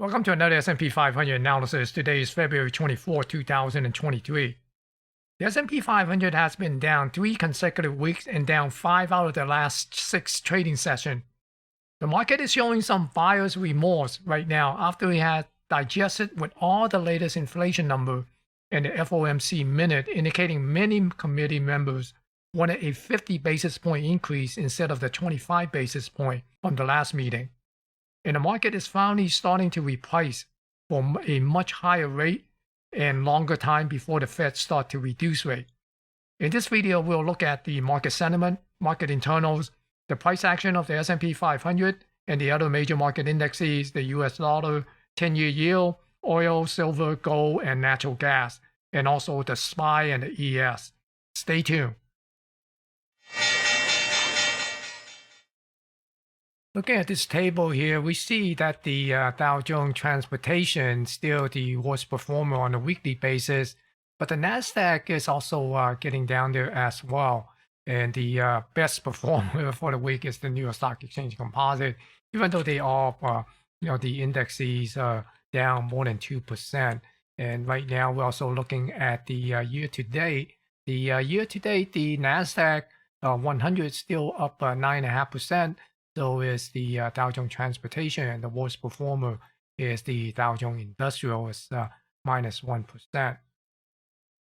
Welcome to another S&P 500 analysis. Today is February 24, 2023. The S&P 500 has been down 3 consecutive weeks and down 5 out of the last 6 trading sessions. The market is showing some buyer's remorse right now after we had digested with all the latest inflation number and the FOMC minute indicating many committee members wanted a 50 basis point increase instead of the 25 basis point from the last meeting. And the market is finally starting to reprice for a much higher rate and longer time before the Fed start to reduce rate. In this video, we'll look at the market sentiment, market internals, the price action of the S&P 500, and the other major market indexes, the US dollar, 10-year yield, oil, silver, gold, and natural gas, and also the SPY and the ES. Stay tuned. Looking at this table here, we see that the Dow Jones transportation still the worst performer on a weekly basis, but the NASDAQ is also getting down there as well. And the best performer for the week is the New York Stock Exchange Composite, even though they all, the indexes are down more than 2%. And right now, we're also looking at the year-to-date. The year-to-date, the NASDAQ 100 is still up 9.5%. So is the Dow Jones Transportation, and the worst performer is the Dow Jones Industrial, is minus 1%.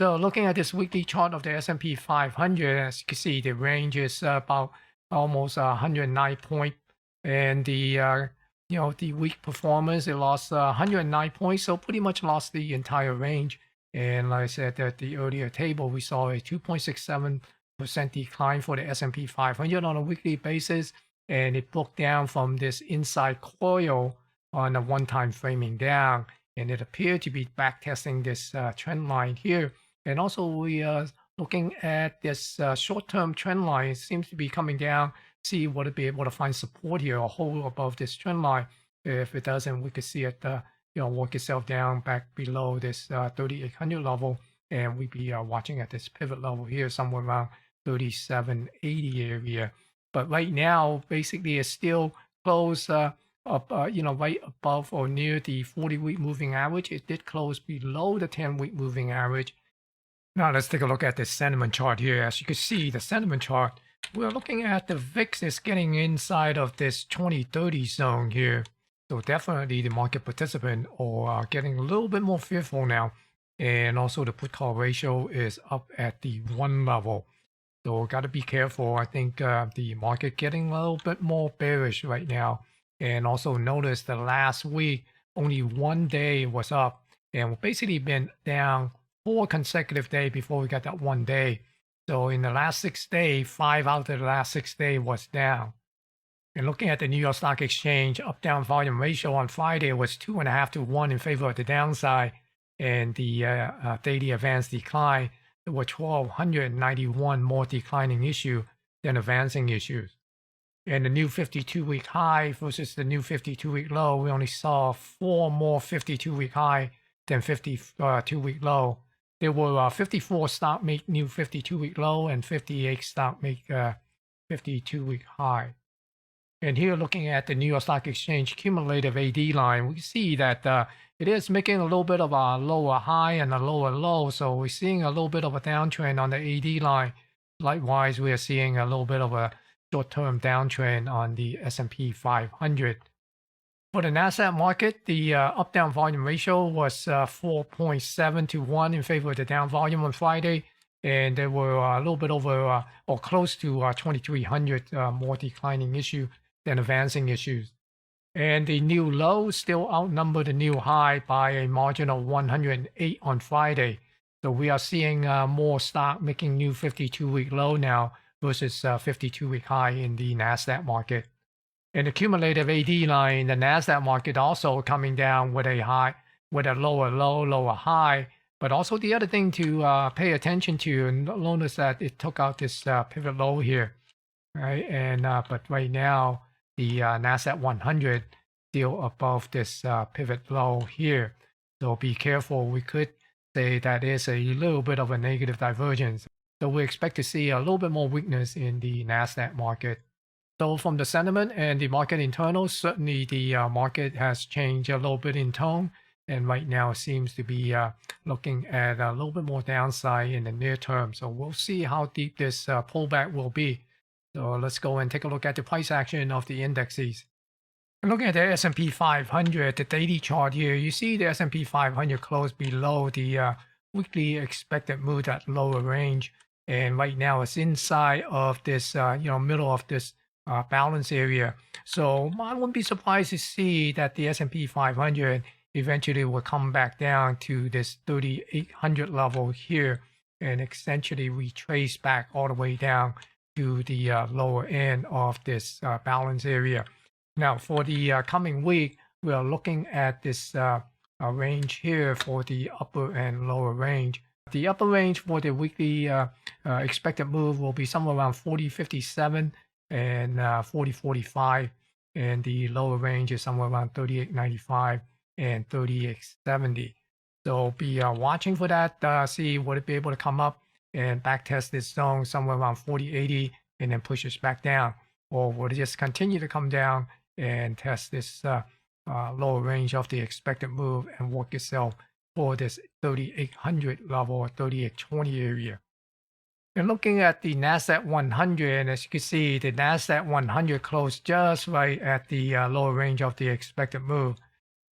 So looking at this weekly chart of the S&P 500, as you can see, the range is about almost 109 points, and the the weak performance, it lost 109 points, so pretty much lost the entire range. And like I said at the earlier table, we saw a 2.67% decline for the S&P 500 on a weekly basis. And it broke down from this inside coil on a one-time framing down, and it appeared to be backtesting this trend line here. And also we are looking at this short-term trend line. It seems to be coming down. See what it be able to find support here or hold above this trend line. If it doesn't, we could see it work itself down back below this 3,800 level, and we'd be watching at this pivot level here somewhere around 3,780 area. But right now, basically, it's still close up, right above or near the 40-week moving average. It did close below the 10-week moving average. Now, let's take a look at this sentiment chart here. As you can see, the sentiment chart, we're looking at the VIX is getting inside of this 20-30 zone here. So definitely the market participant are getting a little bit more fearful now. And also the put-call ratio is up at the 1 level. So got to be careful. I think the market getting a little bit more bearish right now. And also notice the last week, only 1 day was up. And we've basically been down 4 consecutive days before we got that 1 day. So in the last 6 days, 5 out of the last 6 days was down. And looking at the New York Stock Exchange, up-down volume ratio on Friday was 2.5 to 1 in favor of the downside. And the daily advance decline, there were 1,291 more declining issues than advancing issues. And the new 52-week high versus the new 52-week low, we only saw 4 more 52-week high than 52-week low. There were 54 stock make new 52-week low and 58 stock make 52-week high. And here, looking at the New York Stock Exchange cumulative AD line, we see that it is making a little bit of a lower high and a lower low. So we're seeing a little bit of a downtrend on the AD line. Likewise, we are seeing a little bit of a short-term downtrend on the S&P 500. For the NASDAQ market, the up-down volume ratio was 4.7 to 1 in favor of the down volume on Friday. And there were a little bit over or close to 2,300 more declining issues than advancing issues. And the new low still outnumbered the new high by a margin of 108 on Friday. So we are seeing more stock making new 52-week low now versus 52-week high in the NASDAQ market. And the cumulative AD line, the NASDAQ market also coming down with a high, with a lower low, lower high. But also the other thing to pay attention to, and notice that it took out this pivot low here, right? And but right now, the NASDAQ 100 still above this pivot low here. So be careful. We could say that is a little bit of a negative divergence. So we expect to see a little bit more weakness in the NASDAQ market. So from the sentiment and the market internals, certainly the market has changed a little bit in tone, and right now seems to be looking at a little bit more downside in the near term. So we'll see how deep this pullback will be. So let's go and take a look at the price action of the indexes. And looking at the S&P 500, the daily chart here, you see the S&P 500 closed below the weekly expected move at lower range. And right now it's inside of this, middle of this balance area. So I wouldn't be surprised to see that the S&P 500 eventually will come back down to this 3,800 level here and essentially retrace back all the way down to the lower end of this balance area. Now, for the coming week, we are looking at this range here for the upper and lower range. The upper range for the weekly expected move will be somewhere around 40.57 and 40.45, and the lower range is somewhere around 38.95 and 38.70. So be watching for that, see would it be able to come up and back test this zone somewhere around 40.80 and then push us back down, or will it just continue to come down and test this lower range of the expected move and work itself for this 3,800 level or 3,820 area. And looking at the NASDAQ 100, as you can see, the NASDAQ 100 closed just right at the lower range of the expected move.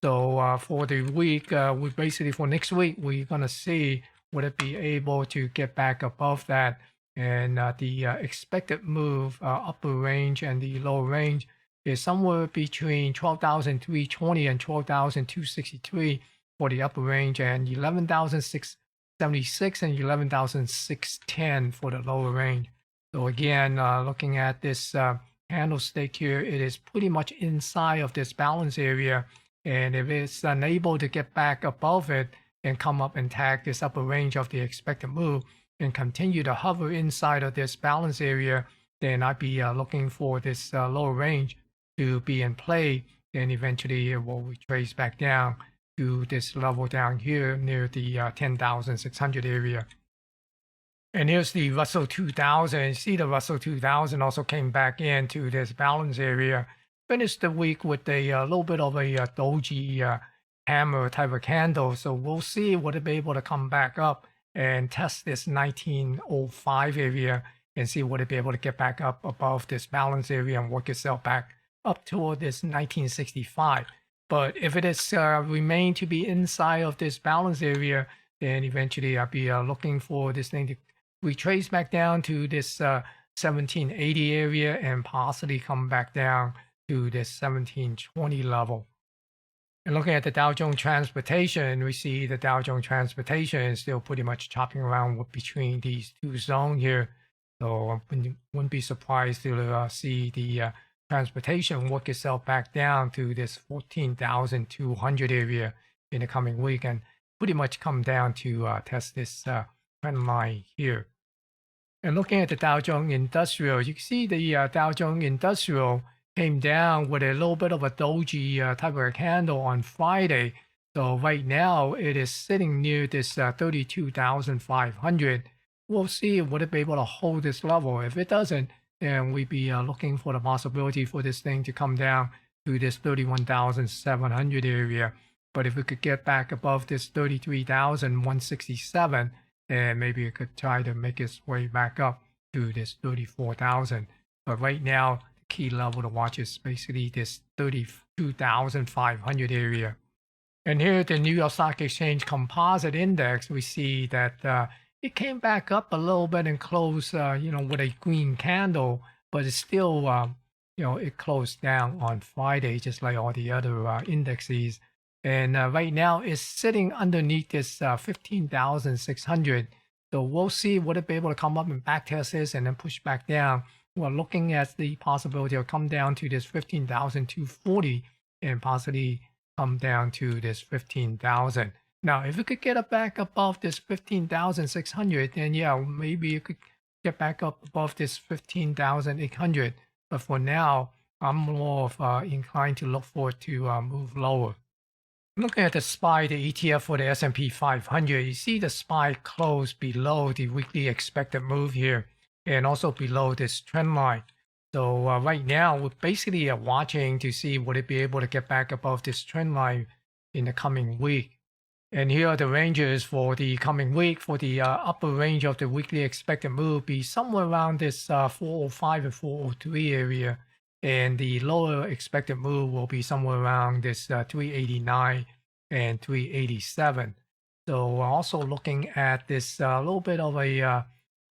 So for the week, we basically for next week, we're going to see would it be able to get back above that. And the expected move upper range and the lower range is somewhere between 12,320 and 12,263 for the upper range, and 11,676 and 11,610 for the lower range. So again, looking at this candlestick here, it is pretty much inside of this balance area. And if it's unable to get back above it and come up and tag this upper range of the expected move and continue to hover inside of this balance area, then I'd be looking for this lower range to be in play, and eventually it will retrace back down to this level down here near the 10,600 area. And here's the Russell 2000. You see the Russell 2000 also came back into this balance area, finished the week with a little bit of a doji hammer type of candle. So we'll see would it be able to come back up and test this 1905 area and see would it be able to get back up above this balance area and work itself back up toward this 1965. But if it is remain to be inside of this balance area, then eventually I'll be looking for this thing to retrace back down to this 1780 area and possibly come back down to this 1720 level. And looking at the Dow Jones Transportation, we see the Dow Jones Transportation is still pretty much chopping around between these two zones here. So I wouldn't be surprised to see the transportation work itself back down to this 14,200 area in the coming week and pretty much come down to test this trend line here. And looking at the Dow Jones Industrial, you can see the Dow Jones Industrial came down with a little bit of a doji type of a candle on Friday. So right now it is sitting near this 32,500. We'll see would it be able to hold this level. If it doesn't, then we'd be looking for the possibility for this thing to come down to this 31,700 area. But if we could get back above this 33,167, then maybe it could try to make its way back up to this 34,000. But right now, the key level to watch is basically this 32,500 area. And here, the New York Stock Exchange Composite Index, we see that it came back up a little bit and closed, with a green candle, but it's still, it closed down on Friday, just like all the other indexes. And right now it's sitting underneath this 15,600. So we'll see would it be able to come up and back test this and then push back down. We're looking at the possibility of come down to this 15,240 and possibly come down to this 15,000. Now, if we could get it back above this 15,600, then yeah, maybe you could get back up above this 15,800. But for now, I'm more of inclined to look for it to move lower. Looking at the SPY, the ETF for the S&P 500, you see the SPY close below the weekly expected move here and also below this trend line. So right now, we're basically watching to see would it be able to get back above this trend line in the coming week. And here are the ranges for the coming week. For the upper range of the weekly expected move, be somewhere around this 405 and 403 area. And the lower expected move will be somewhere around this 389 and 387. So we're also looking at this little bit of a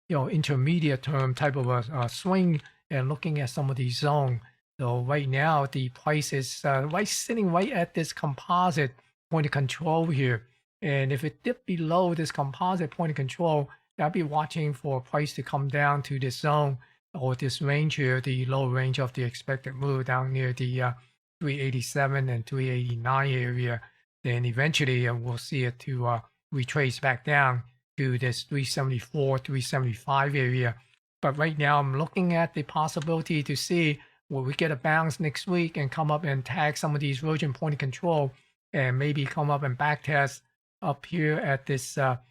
intermediate term type of a swing and looking at some of these zones. So right now the price is sitting right at this composite point of control here. And if it dipped below this composite point of control, I'll be watching for price to come down to this zone or this range here, the low range of the expected move down near the 387 and 389 area. Then eventually we'll see it to retrace back down to this 374, 375 area. But right now I'm looking at the possibility to see will we get a bounce next week and come up and tag some of these virgin point of control and maybe come up and back test up here at this upper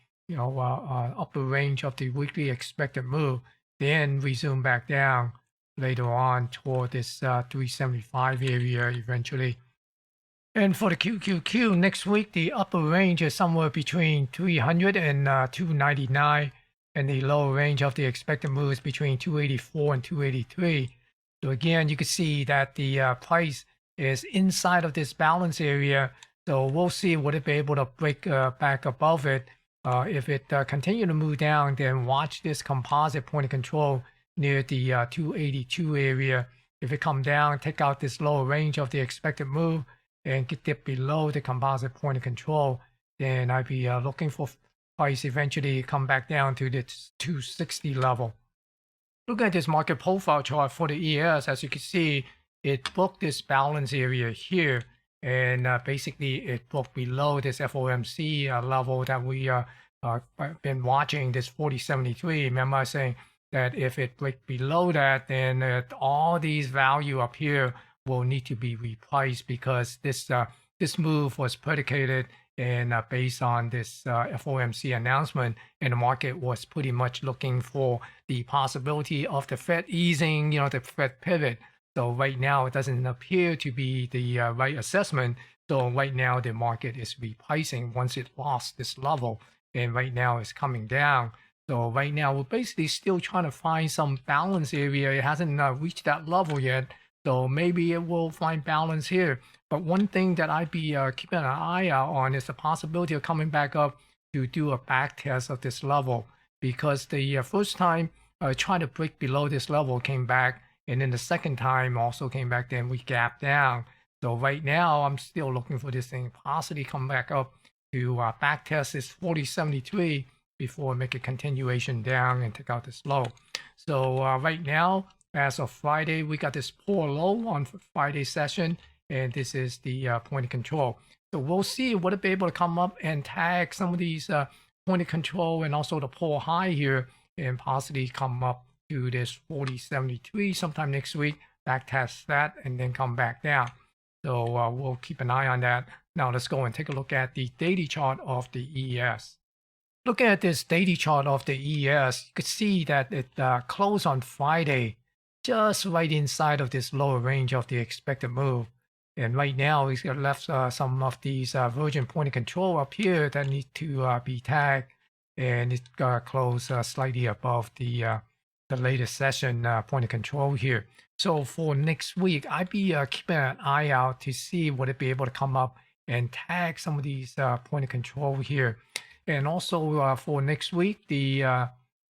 range of the weekly expected move, then resume back down later on toward this 375 area eventually. And for the QQQ next week, the upper range is somewhere between 300 and 299, and the lower range of the expected move is between 284 and 283. So again, you can see that the price is inside of this balance area. So we'll see would it be able to break back above it. If it continue to move down, then watch this composite point of control near the 282 area. If it come down, take out this lower range of the expected move and get dip below the composite point of control, then I'd be looking for price eventually come back down to the 260 level. Look at this market profile chart for the ES. As you can see, it broke this balance area here. And basically, it broke below this FOMC level that we been watching, this 4073. Remember I saying that if it breaks below that, then all these value up here will need to be repriced because this move was predicated and based on this FOMC announcement, and the market was pretty much looking for the possibility of the Fed easing, the Fed pivot. So right now, it doesn't appear to be the right assessment. So right now, the market is repricing once it lost this level. And right now, it's coming down. So right now, we're basically still trying to find some balance area. It hasn't reached that level yet. So maybe it will find balance here. But one thing that I'd be keeping an eye out on is the possibility of coming back up to do a back test of this level. Because the first time trying to break below this level came back. And then the second time also came back, then we gapped down. So right now, I'm still looking for this thing possibly come back up to back test this 4073 before make a continuation down and take out this low. So right now, as of Friday, we got this poor low on Friday session, and this is the point of control. So we'll see would it be able to come up and tag some of these point of control and also the poor high here and possibly come up to this 4073 sometime next week, back test that, and then come back down. So we'll keep an eye on that. Now let's go and take a look at the daily chart of the ES. Looking at this daily chart of the ES, you can see that it closed on Friday just right inside of this lower range of the expected move. And right now, it's got left some of these virgin point of control up here that need to be tagged, and it closed slightly above the latest session point of control here. So for next week, I'd be keeping an eye out to see would it be able to come up and tag some of these point of control here. And also for next week, the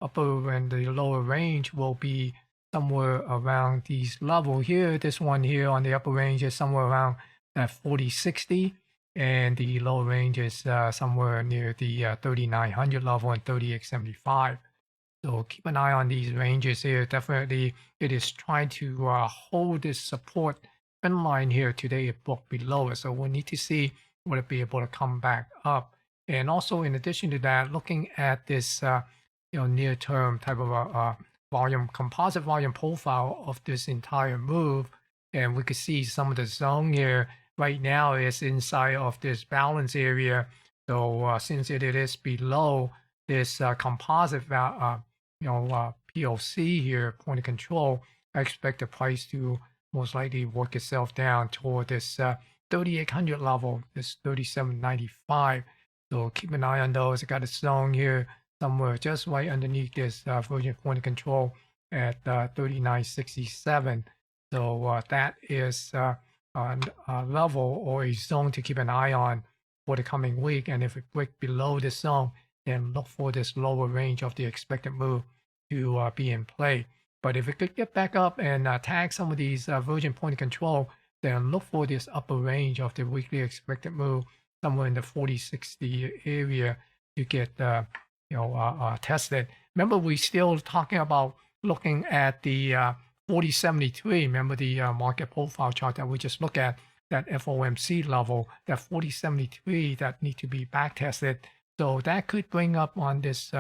upper and the lower range will be somewhere around these level here. This one here on the upper range is somewhere around that 4060, and the lower range is somewhere near the 3900 level and 3875. So keep an eye on these ranges here. Definitely, it is trying to hold this support trend line here. Today, it broke below it. So we'll need to see will it be able to come back up. And also, in addition to that, looking at this near-term type of a composite volume profile of this entire move, and we could see some of the zone here right now is inside of this balance area. So since it is below this composite POC here, point of control, I expect the price to most likely work itself down toward this 3,800 level, this 37.95. So keep an eye on those. I got a zone here somewhere just right underneath this version point of control at 39.67. So that is a level or a zone to keep an eye on for the coming week. And if it breaks below this zone, then look for this lower range of the expected move to be in play. But if it could get back up and tag some of these version point of control, then look for this upper range of the weekly expected move somewhere in the 40-60 area to get tested. Remember, we're still talking about looking at the 40.73. Remember the market profile chart that we just looked at, that FOMC level, that 40.73 that need to be back tested. So that could bring up on this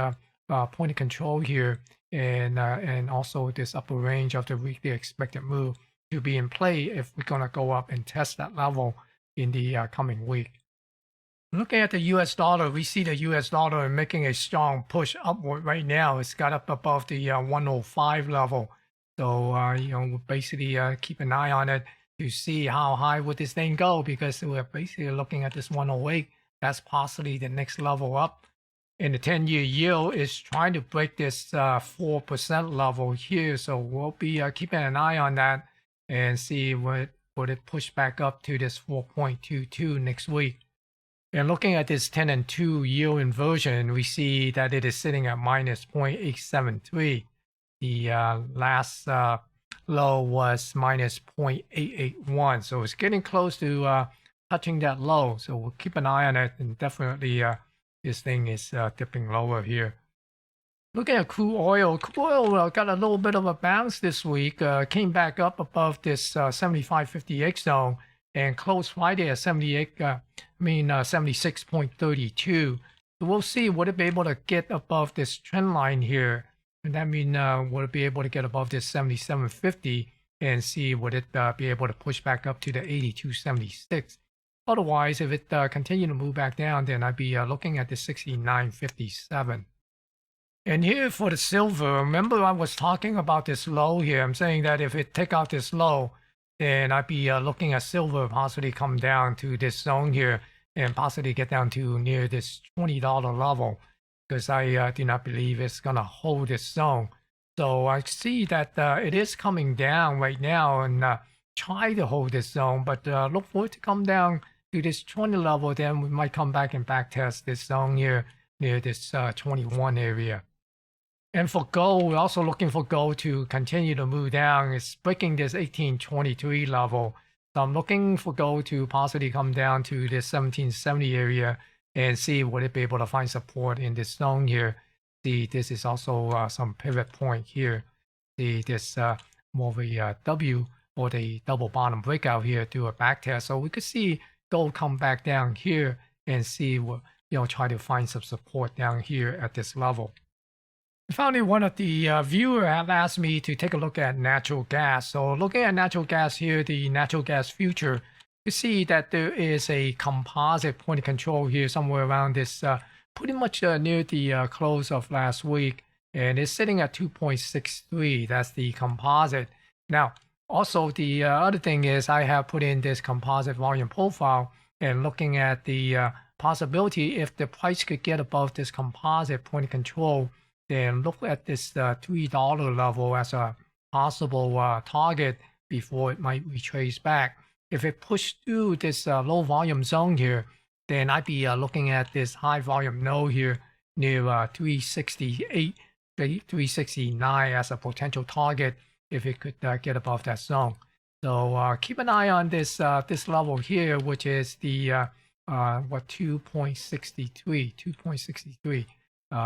point of control here, and also this upper range of the weekly expected move to be in play if we're going to go up and test that level in the coming week. Looking at the US dollar, we see the US dollar making a strong push upward right now. It's got up above the 105 level. So, we'll basically keep an eye on it to see how high would this thing go, because we're basically looking at this 108. That's possibly the next level up. And the 10-year yield is trying to break this 4% level here. So we'll be keeping an eye on that and see would it push back up to this 4.22 next week. And looking at this 10 and 2 yield inversion, we see that it is sitting at minus 0.873. The last low was minus 0.881. So it's getting close to touching that low. So we'll keep an eye on it, and definitely this thing is dipping lower here. Looking at crude oil got a little bit of a bounce this week, came back up above this 75.58 zone and closed Friday at 76.32. So we'll see, would it be able to get above this trend line here? And that means would it be able to get above this 77.50 and see would it be able to push back up to the 82.76. Otherwise, if it continue to move back down, then I'd be looking at the 69.57. And here for the silver, remember I was talking about this low here. I'm saying that if it take out this low, then I'd be looking at silver possibly come down to this zone here and possibly get down to near this $20 level, because I do not believe it's going to hold this zone. So I see that it is coming down right now and try to hold this zone, but look for it to come down to this 20 level. Then we might come back and back test this zone here near this 21 area. And for gold, we're also looking for gold to continue to move down. It's breaking this 1823 level. So I'm looking for gold to possibly come down to this 1770 area and see would it be able to find support in this zone here. See, this is also some pivot point here. See, this more of a W or the double bottom breakout here to a back test. So we could see gold come back down here and see what, try to find some support down here at this level. Finally, one of the viewers had asked me to take a look at natural gas. So looking at natural gas here, the natural gas future, you see that there is a composite point of control here somewhere around this pretty much near the close of last week. And it's sitting at 2.63. That's the composite. Now, also the other thing is I have put in this composite volume profile and looking at the possibility if the price could get above this composite point of control, then look at this $3 level as a possible target before it might retrace back. If it pushed through this low volume zone here, then I'd be looking at this high volume node here near 368, 369 as a potential target if it could get above that zone. So keep an eye on this this level here, which is the 2.63.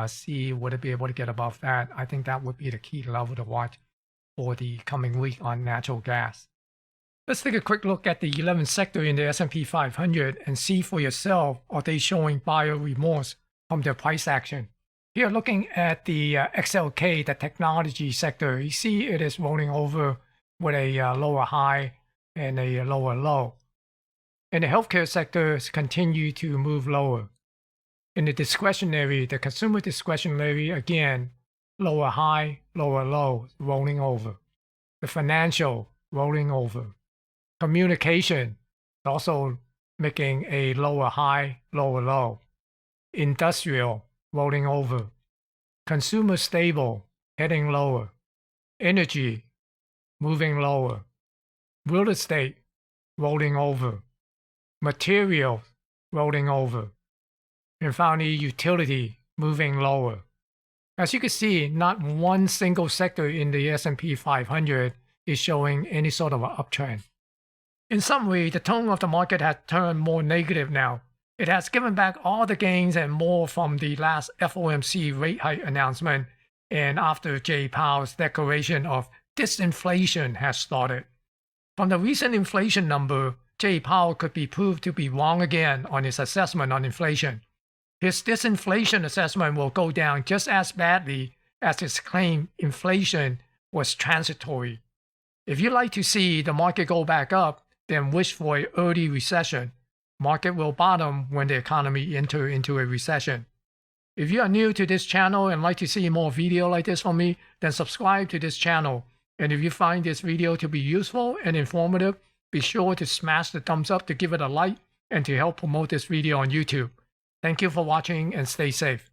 See would it be able to get above that. I think that would be the key level to watch for the coming week on natural gas. Let's take a quick look at the 11th sector in the S&P 500 and see for yourself, are they showing buyer remorse from their price action. Here looking at the XLK, the technology sector, you see it is rolling over with a lower high and a lower low. And the healthcare sectors continue to move lower. In the discretionary, the consumer discretionary, again, lower high, lower low, rolling over. The financial rolling over. Communication also making a lower high, lower low. Industrial rolling over. Consumer stable heading lower. Energy moving lower. Real estate rolling over. Material rolling over. And finally, utility moving lower. As you can see, not one single sector in the S&P 500 is showing any sort of an uptrend. In summary, the tone of the market has turned more negative now. It has given back all the gains and more from the last FOMC rate hike announcement and after Jay Powell's declaration of disinflation has started. From the recent inflation number, Jay Powell could be proved to be wrong again on his assessment on inflation. His disinflation assessment will go down just as badly as his claim inflation was transitory. If you'd like to see the market go back up, then wish for an early recession. Market will bottom when the economy enters into a recession. If you are new to this channel and like to see more video like this from me, then subscribe to this channel. And if you find this video to be useful and informative, be sure to smash the thumbs up to give it a like and to help promote this video on YouTube. Thank you for watching and stay safe.